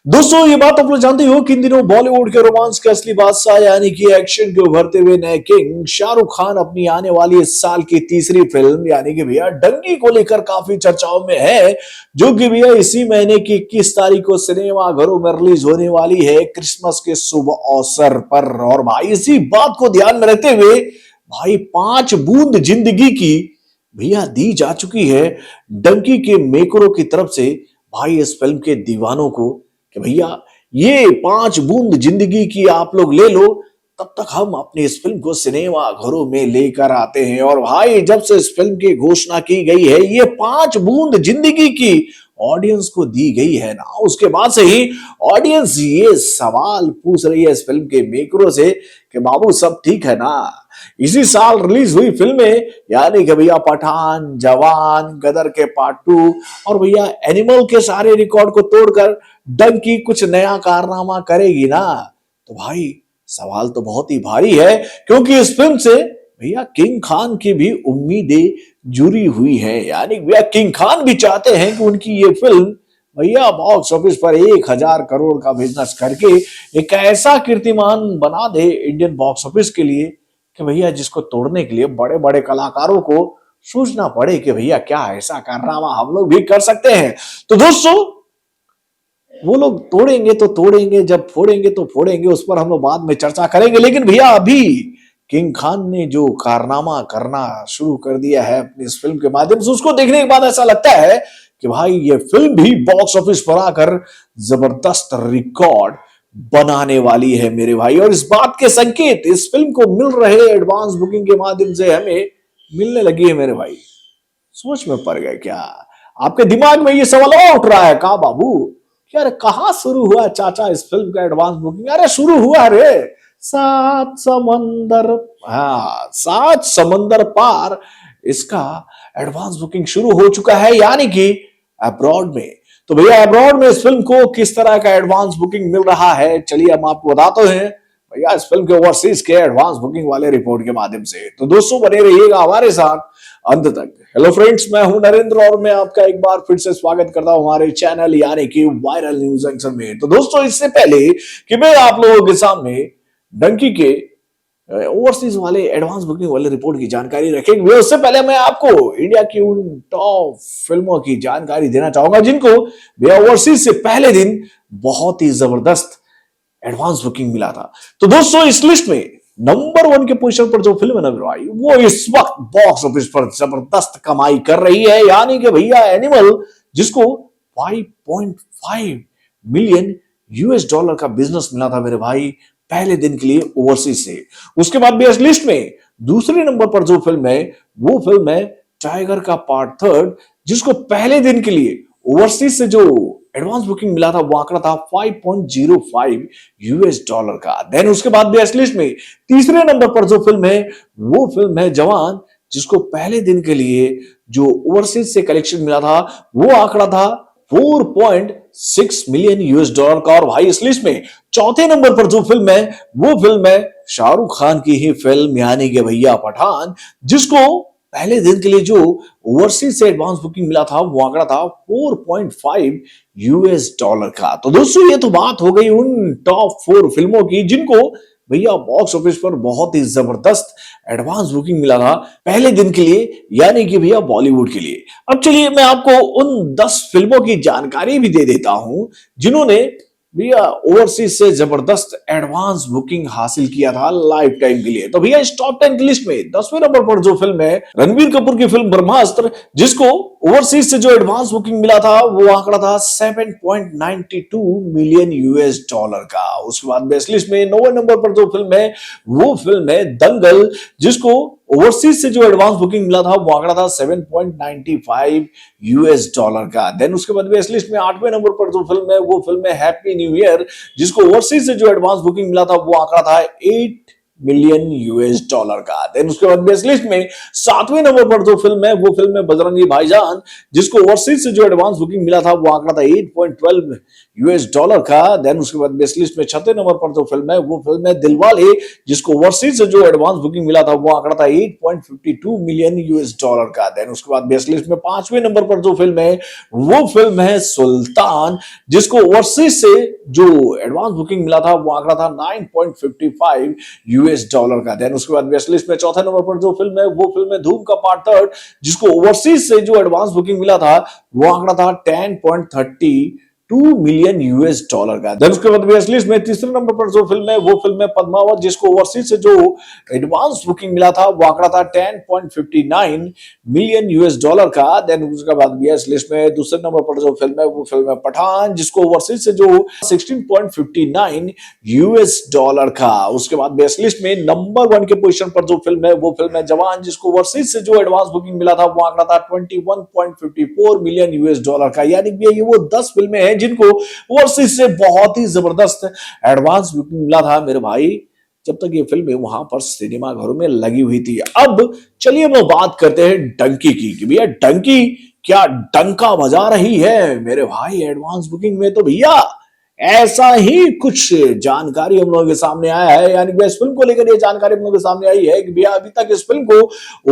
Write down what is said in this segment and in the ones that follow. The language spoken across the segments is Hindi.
दोस्तों ये बात आप लोग जानते हो कि इन दिनों बॉलीवुड के रोमांस के असली बादशाह यानी कि एक्शन के उभरते हुए नए किंग शाहरुख खान अपनी आने वाली इस साल की तीसरी फिल्म यानी कि भैया डंकी को लेकर काफी चर्चाओं में है, जो कि भैया इसी महीने की 21 तारीख को सिनेमा घरों में रिलीज होने वाली है क्रिसमस के शुभ अवसर पर। और भाई इसी बात को ध्यान में रखते हुए भाई 5 बूंद जिंदगी की भैया दी जा चुकी है डंकी के मेकरों की तरफ से भाई इस फिल्म के दीवानों को कि भैया ये 5 बूंद जिंदगी की आप लोग ले लो, तब तक हम अपनी इस फिल्म को सिनेमा घरों में लेकर आते हैं। और भाई जब से इस फिल्म की घोषणा की गई है ये 5 बूंद जिंदगी की ऑडियंस को दी गई है ना, उसके बाद से ही ऑडियंस ये सवाल पूछ रही है इस फिल्म के मेकरों से कि बाबू सब ठीक है ना। इसी साल रिलीज हुई फिल्में यानी कि भैया पठान, जवान, गदर के पार्ट 2 और भैया एनिमल के सारे रिकॉर्ड को तोड़कर डंकी कुछ नया कारनामा करेगी ना, तो भाई सवाल तो बहुत ही भारी है, क्योंकि इस फिल्म से भैया किंग खान की भी उम्मीदें जुड़ी हुई है। यानी भैया किंग खान भी चाहते हैं कि उनकी ये फिल्म भैया बॉक्स ऑफिस पर 1,000 करोड़ का बिजनेस करके एक ऐसा कीर्तिमान बना दे इंडियन बॉक्स ऑफिस के लिए कि भैया जिसको तोड़ने के लिए बड़े बड़े कलाकारों को सोचना पड़े कि भैया क्या ऐसा कारनामा हम लोग भी कर सकते हैं। तो दोस्तों वो लोग तोड़ेंगे तो तोड़ेंगे, जब फोड़ेंगे तो फोड़ेंगे, उस पर हम लोग बाद में चर्चा करेंगे। लेकिन भैया अभी किंग खान ने जो कारनामा करना शुरू कर दिया है अपनी इस फिल्म के माध्यम से, उसको देखने के बाद ऐसा लगता है कि भाई ये फिल्म भी बॉक्स ऑफिस पर आकर जबरदस्त रिकॉर्ड बनाने वाली है मेरे भाई। और इस बात के संकेत इस फिल्म को मिल रहे एडवांस बुकिंग के माध्यम से हमें मिलने लगी है मेरे भाई। सोच में पड़ गए क्या? आपके दिमाग में ये सवाल उठ रहा है का बाबू, यार कहां शुरू हुआ चाचा इस फिल्म का एडवांस बुकिंग? अरे शुरू हुआ रे 7 समंदर, हाँ 7 समंदर पार इसका एडवांस बुकिंग शुरू हो चुका है, यानी कि अब्रॉड में। तो भैया अब्रॉड में इस फिल्म को किस तरह का एडवांस बुकिंग मिल रहा है, चलिए हम आपको बताते हैं भैया इस फिल्म के ओवरसीज के एडवांस बुकिंग वाले रिपोर्ट के माध्यम से। तो दोस्तों बने रहिएगा हमारे साथ अंत तक। हेलो फ्रेंड्स, मैं हूं नरेंद्र और मैं आपका एक बार फिर से स्वागत करता हूं हमारे चैनल यानी कि वायरल न्यूज जंक्शन में। तो दोस्तों इससे पहले कि मैं आप लोगों के सामने डंकी के ओवरसीज वाले एडवांस बुकिंग वाले रिपोर्ट की जानकारी रखेंगे, उससे पहले मैं आपको इंडिया की उन टॉप फिल्मों की जानकारी देना चाहूंगा जिनको भैया ओवरसीज से पहले दिन बहुत ही जबरदस्त एडवांस बुकिंग मिला था। तो दोस्तों इस लिस्ट में नंबर 1 के पोजीशन पर जो फिल्म है ना भाई, वो इस वक्त बॉक्स ऑफिस पर जबरदस्त कमाई कर रही है, यानी कि भैया एनिमल, जिसको 5.5 मिलियन यूएस डॉलर का बिजनेस मिला था मेरे भाई पहले दिन के लिए ओवरसीज से। उसके बाद भी इस लिस्ट में दूसरे नंबर पर जो फिल्म है वो फिल्म है टाइगर का पार्ट 3, जिसको पहले दिन के लिए ओवरसीज से जो एडवांस बुकिंग मिला था वो आंकड़ा था 5.05 यूएस डॉलर का। देन उसके बाद भी इस लिस्ट में तीसरे नंबर पर जो फिल्म है वो फिल्म है जवान, जिसको पहले दिन के लिए जो ओवरसीज से कलेक्शन मिला था वो आंकड़ा था 4.6 मिलियन यूएस डॉलर का। और भाई इस लिस्ट में चौथे नंबर पर जो फिल्म है वो फिल्म है शाहरुख खान की ही फिल्म यानी कि भैया पठान, जिसको पहले दिन के लिए जो ओवरसीज से एडवांस बुकिंग मिला था वो आंकड़ा था 4.5 यूएस डॉलर का। तो दोस्तों ये तो बात हो गई उन टॉप 4 फिल्मों की जिनको भैया बॉक्स ऑफिस पर बहुत ही जबरदस्त एडवांस बुकिंग मिला था पहले दिन के लिए, यानी कि भैया बॉलीवुड के लिए। अब चलिए मैं आपको उन 10 फिल्मों की जानकारी भी दे देता हूं जिन्होंने भैया ओवरसीज से जबरदस्त एडवांस बुकिंग हासिल किया था लाइफ टाइम के लिए। तो भैया इस टॉप 10 की लिस्ट में 10वें नंबर पर जो फिल्म है रणबीर कपूर की फिल्म ब्रह्मास्त्र, जिसको ओवरसीज से जो एडवांस बुकिंग मिला था वो आंकड़ा था 7.92 मिलियन यूएस डॉलर का। उसके बाद बेस्ट लिस्ट में 9वें नंबर पर जो फिल्म है वो फिल्म है दंगल, जिसको ओवरसीज से जो एडवांस बुकिंग मिला था वो आंकड़ा था 7.95 यूएस डॉलर का। देन उसके बाद बेस्ट लिस्ट में 8वें नंबर पर जो फिल्म है वो फिल्म है हैप्पी न्यू ईयर, जिसको ओवरसीज से जो एडवांस बुकिंग मिला था वो आंकड़ा था 8 मिलियन यूएस डॉलर का। देन उसके बाद बेस्ट लिस्ट में 7वें नंबर पर जो फिल्म है वो फिल्म है बजरंगी भाईजान, जिसको ओवरसीज से जो एडवांस बुकिंग मिला था वो आंकड़ा था 8.12 यूएस डॉलर का। देन उसके बाद बेस्ट लिस्ट में 6 नंबर पर जो फिल्म है वो फिल्म है दिलवाले, जिसको ओवरसीज से जो एडवांस बुकिंग मिला था वो आंकड़ा था 8.52 मिलियन यूएस डॉलर का। देन उसके बाद बेस्ट लिस्ट में 5वें नंबर पर जो फिल्म है वो फिल्म है सुल्तान, जिसको ओवरसीज से जो एडवांस बुकिंग मिला था वो आंकड़ा था 9.55 यूएस डॉलर का। देन उसके बाद बेस्ट लिस्ट में 4थे नंबर पर जो फिल्म है वो फिल्म है धूम का पार्ट 3, जिसको ओवरसीज से जो एडवांस बुकिंग मिला था वो आंकड़ा था 10.32 मिलियन यूएस डॉलर का। देन उसके बाद बेस्ट लिस्ट में तीसरे नंबर पर जो फिल्म है वो फिल्म है पद्मावत, जिसको ओवरसीज से जो एडवांस बुकिंग मिला था वो आंकड़ा था 10.59 मिलियन यूएस डॉलर का। देन उसके बाद बेस्ट लिस्ट में दूसरे नंबर पर जो फिल्म है वो फिल्म है पठान, जिसको ओवरसीज से जो 16.59 यूएस डॉलर का। उसके बाद बेस्ट लिस्ट में नंबर 1 के पोजीशन पर जो फिल्म है वो फिल्म है जवान, जिसको ओवरसीज से जो एडवांस बुकिंग मिला था वो आंकड़ा था 21.54 मिलियन यूएस डॉलर का। यानी कि ये वो 10 फिल्में हैं जिनको ओवरसीज से बहुत ही जबरदस्त एडवांस बुकिंग मिला था मेरे भाई, जब तक ये फिल्में वहां पर सिनेमा घरों में लगी हुई थी। अब चलिए हम बात करते हैं डंकी की कि भैया डंकी क्या डंका बजा रही है मेरे भाई एडवांस बुकिंग में। तो भैया ऐसा ही कुछ जानकारी हम लोगों के सामने आया है, यानी कि इस फिल्म को लेकर ये जानकारी हम लोगों के सामने आई है कि भैया अभी तक इस फिल्म को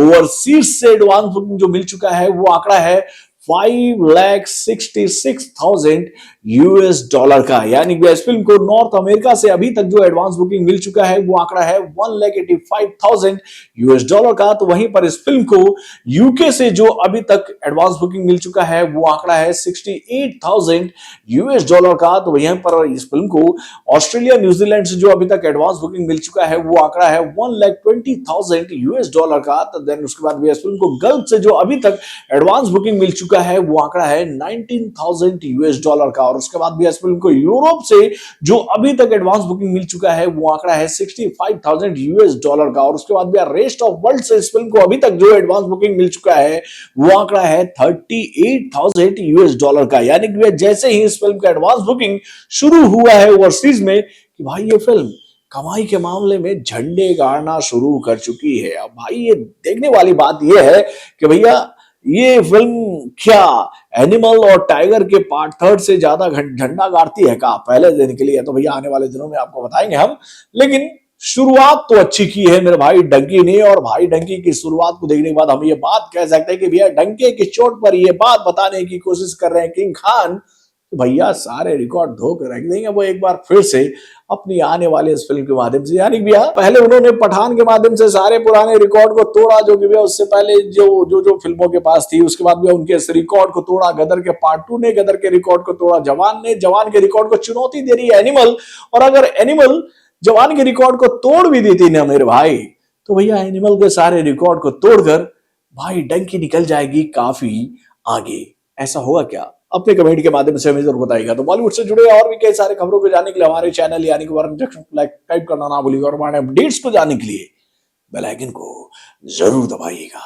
ओवरसीज से एडवांस बुकिंग जो मिल चुका है वो आंकड़ा है 5,66,000 यूएस डॉलर का। यानी कि इस फिल्म को नॉर्थ अमेरिका से अभी तक जो एडवांस बुकिंग मिल चुका है वो आंकड़ा है 1,85,000 यूएस डॉलर का। तो वहीं पर इस फिल्म को यूके से जो अभी तक एडवांस बुकिंग मिल चुका है वो आंकड़ा है 68,000 यूएस डॉलर का। तो वहीं पर इस फिल्म को ऑस्ट्रेलिया न्यूजीलैंड से जो अभी तक एडवांस बुकिंग मिल चुका है वो आंकड़ा है 1,20,000 यूएस डॉलर का। तो देन उसके बाद भी इस फिल्म को गल्फ से जो अभी तक एडवांस बुकिंग मिल चुका है वो आंकड़ा है 19,000 यूएस डॉलर का। और उसके बाद भी इस फिल्म को यूरोप से जो अभी तक एडवांस बुकिंग मिल चुका है वो आंकड़ा है 65,000 यूएस डॉलर का। और उसके बाद भी रेस्ट ऑफ वर्ल्ड से इस फिल्म को अभी तक जो एडवांस बुकिंग मिल चुका है वो आंकड़ा है 38,000 यूएस डॉलर का। यानी कि जैसे ही इस फिल्म का एडवांस बुकिंग शुरू हुआ है ओवरसीज में कि भाई ये फिल्म कमाई के मामले में झंडे गाड़ना शुरू कर चुकी है। अब भाई ये देखने वाली बात ये है कि भैया ये फिल्म क्या एनिमल और टाइगर के पार्ट 3 से ज्यादा झंडा गाड़ती है का पहले दिन के लिए? तो भैया आने वाले दिनों में आपको बताएंगे हम, लेकिन शुरुआत तो अच्छी की है मेरे भाई डंकी ने। और भाई डंकी की शुरुआत को देखने के बाद हम ये बात कह सकते हैं कि भैया डंके की चोट पर ये बात बताने की कोशिश कर रहे हैं किंग खान, तो भैया सारे रिकॉर्ड धो के रख देंगे वो एक बार फिर से अपनी आने वाले इस फिल्म के माध्यम से। यानी भैया पहले उन्होंने पठान के माध्यम से सारे पुराने रिकॉर्ड को तोड़ा, जो कि भैया उससे पहले जो फिल्मों के पास थी। उसके बाद भैया उनके इस रिकॉर्ड को तोड़ा गदर के पार्ट 2 ने, गदर के रिकॉर्ड को तोड़ा जवान ने, जवान के रिकॉर्ड को चुनौती दे रही है एनिमल। और अगर एनिमल जवान के रिकॉर्ड को तोड़ भी देती ना मेरे भाई, तो भैया एनिमल के सारे रिकॉर्ड को तोड़कर भाई डंकी निकल जाएगी काफी आगे। ऐसा होगा क्या? अपने कमेंट के माध्यम से हमें जरूर बताइएगा। तो बॉलीवुड से जुड़े और भी कई सारे खबरों को जानने के लिए हमारे चैनल यानी कि वरुण जंक्शन को लाइक टाइप करना ना भूलिएगा और हमारे अपडेट्स को जानने के लिए बेल आइकन को जरूर दबाइएगा।